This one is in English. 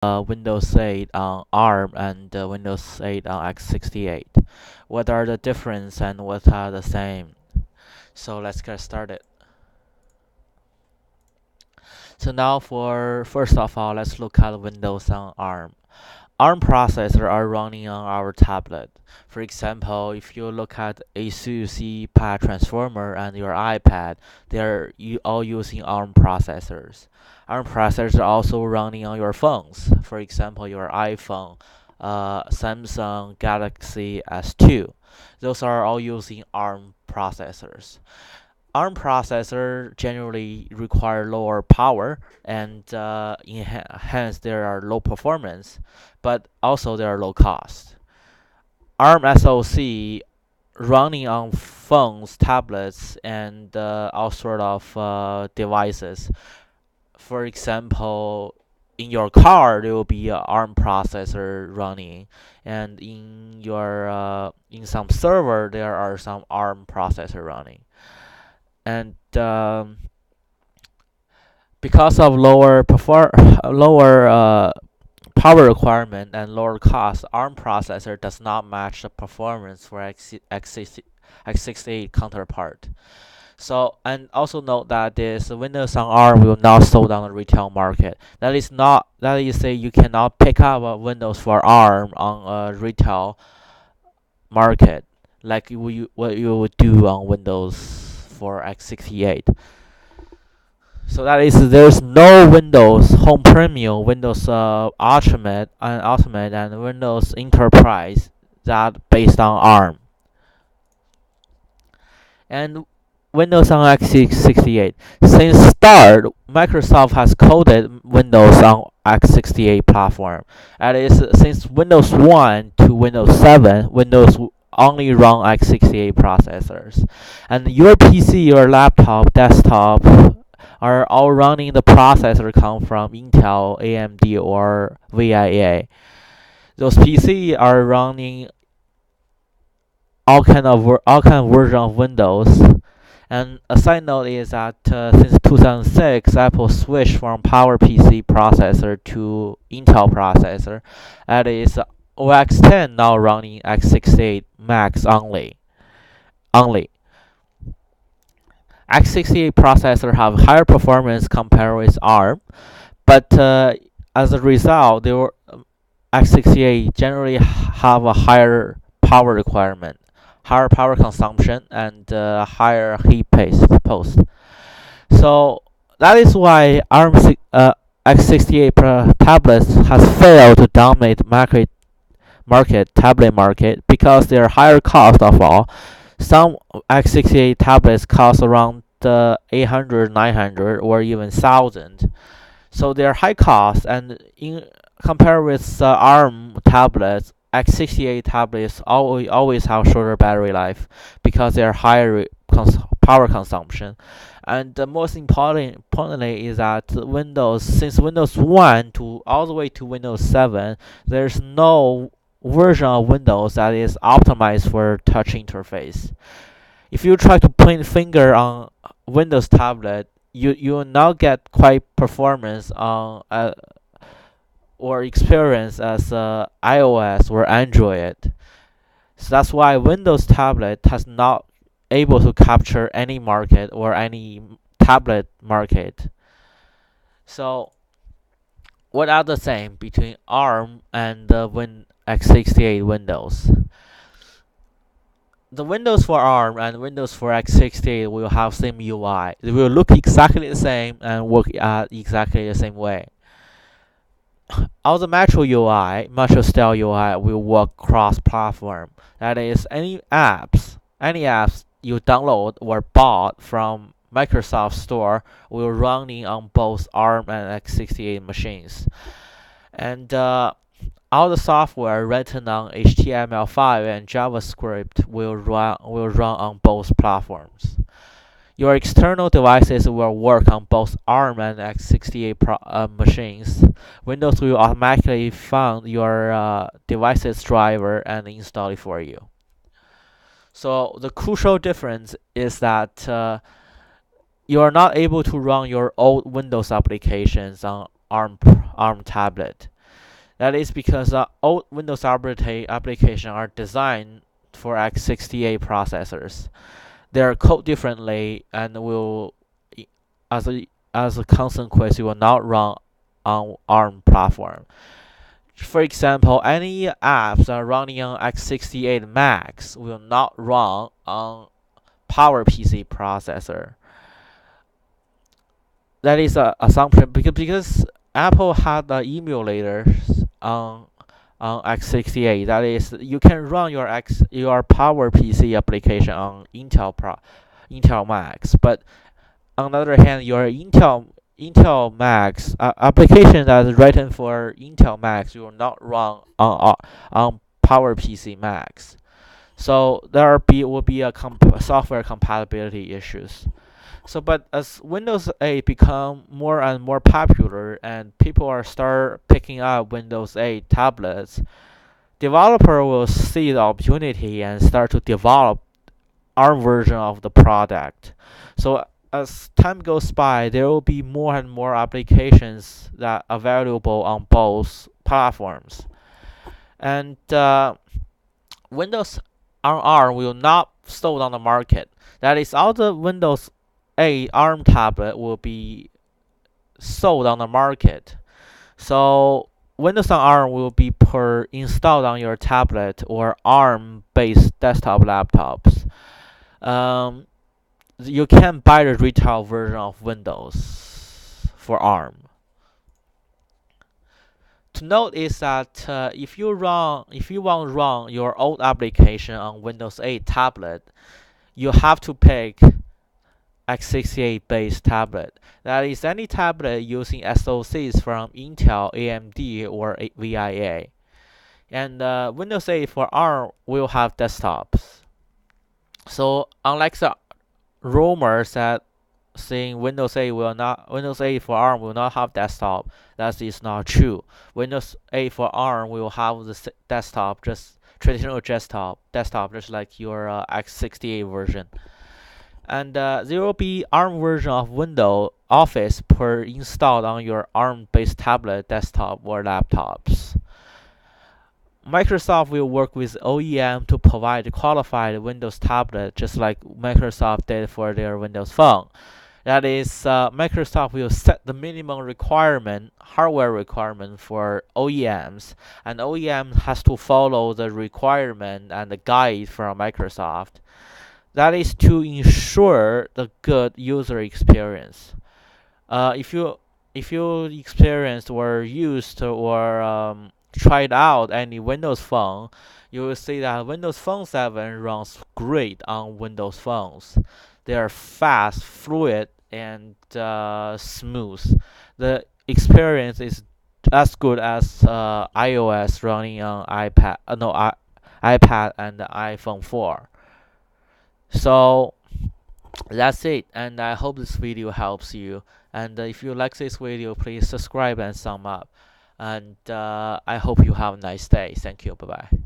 Windows 8 on ARM and Windows 8 on x68. What are the difference and what are the same? So let's get started. So now for first of all, let's look at Windows on ARM. ARM processors are running on our tablet. For example, if you look at a SUC pad transformer and your iPad, they're all using ARM processors. ARM processors are also running on your phones. For example, your iPhone, Samsung Galaxy S2. Those are all using ARM processors. ARM processor generally require lower power and hence there are low performance, but also they are low cost. ARM SoC running on phones, tablets, and all sort of devices. For example, in your car there will be a ARM processor running, and in your in some server there are some ARM processor running. And because of lower power requirement and lower cost, ARM processor does not match the performance for x68 counterpart. So, and also note that this Windows on ARM will not slow down the retail market. That is say you cannot pick up a Windows for ARM on a retail market like what you would do on Windows for x68. So that is there's no Windows Home Premium, Windows Ultimate, and Windows Enterprise that based on ARM. And Windows on x68. Since start, Microsoft has coded Windows on x68 platform. That is, since Windows 1 to Windows 7, Windows only run x68 processors. And your PC, your laptop, desktop are all running the processor come from Intel, AMD, or VIA. Those PC are running all kind of version of Windows. And a side note is that since 2006, Apple switched from PowerPC processor to Intel processor. That is OS 10 now running x68 Max only. X68 processor have higher performance compared with ARM, but as a result, X68 generally have a higher power requirement, higher power consumption, and higher heat post. So that is why X68 tablets has failed to dominate tablet market because they are higher cost of all. Some x68 tablets cost around 800, 900, or even 1000. So they're high cost, and in compared with ARM tablets, x68 tablets always have shorter battery life because they're higher power consumption. And the most importantly is that since Windows 1 to all the way to Windows 7, there's no version of Windows that is optimized for touch interface. If you try to point finger on Windows tablet, you will not get quite performance on or experience as iOS or Android. So that's why Windows tablet has not able to capture any market or any tablet market. So what are the same between ARM and the x68 Windows? The Windows for ARM and Windows for x68 will have same UI. They will look exactly the same and work exactly the same way. All the Metro style UI will work cross-platform. That is, any apps you download or bought from Microsoft Store will running on both ARM and x68 machines. And all the software written on HTML5 and JavaScript will run on both platforms. Your external devices will work on both ARM and x68 machines. Windows will automatically find your device's driver and install it for you. So the crucial difference is that you are not able to run your old Windows applications on ARM tablet. That is because old Windows applications are designed for x68 processors. They are coded differently and will, as a consequence, it will not run on ARM platform. For example, any apps that are running on x68 Macs will not run on PowerPC processor. That is a assumption because Apple had the emulators on x68. That is, you can run your PowerPC application on Intel Macs, but on the other hand, your Intel Macs application that is written for Intel Macs will not run on PowerPC Macs. So will be a software compatibility issues. So, but as Windows 8 become more and more popular and people are start picking up Windows 8 tablets, developer will see the opportunity and start to develop ARM version of the product. So as time goes by, there will be more and more applications that are available on both platforms. And Windows on ARM will not sold on the market. That is, all the Windows 8 ARM tablet will be sold on the market. So Windows on ARM will be installed on your tablet or ARM-based desktop laptops. You can buy the retail version of Windows for ARM. To note is that if you want to run your old application on Windows 8 tablet, you have to pick x68 based tablet. That is any tablet using SoCs from Intel, AMD, or VIA. And Windows 8 for ARM will have desktops. So unlike the rumors that saying Windows 8 for ARM will not have desktop, that is not true. Windows 8 for ARM will have the desktop, just traditional desktop, just like your x68 version. And there will be ARM version of Windows Office installed on your ARM-based tablet, desktop, or laptops. Microsoft will work with OEM to provide qualified Windows tablet, just like Microsoft did for their Windows Phone. That is, Microsoft will set the minimum hardware requirement for OEMs, and OEM has to follow the requirement and the guide from Microsoft. That is to ensure the good user experience. If you experienced or used or tried out any Windows Phone, you will see that Windows Phone 7 runs great on Windows phones. They are fast, fluid, and smooth. The experience is as good as iOS running on iPad and the iPhone 4. So that's it, and I hope this video helps you. And if you like this video, please subscribe and thumb up. And I hope you have a nice day. Thank you. Bye bye.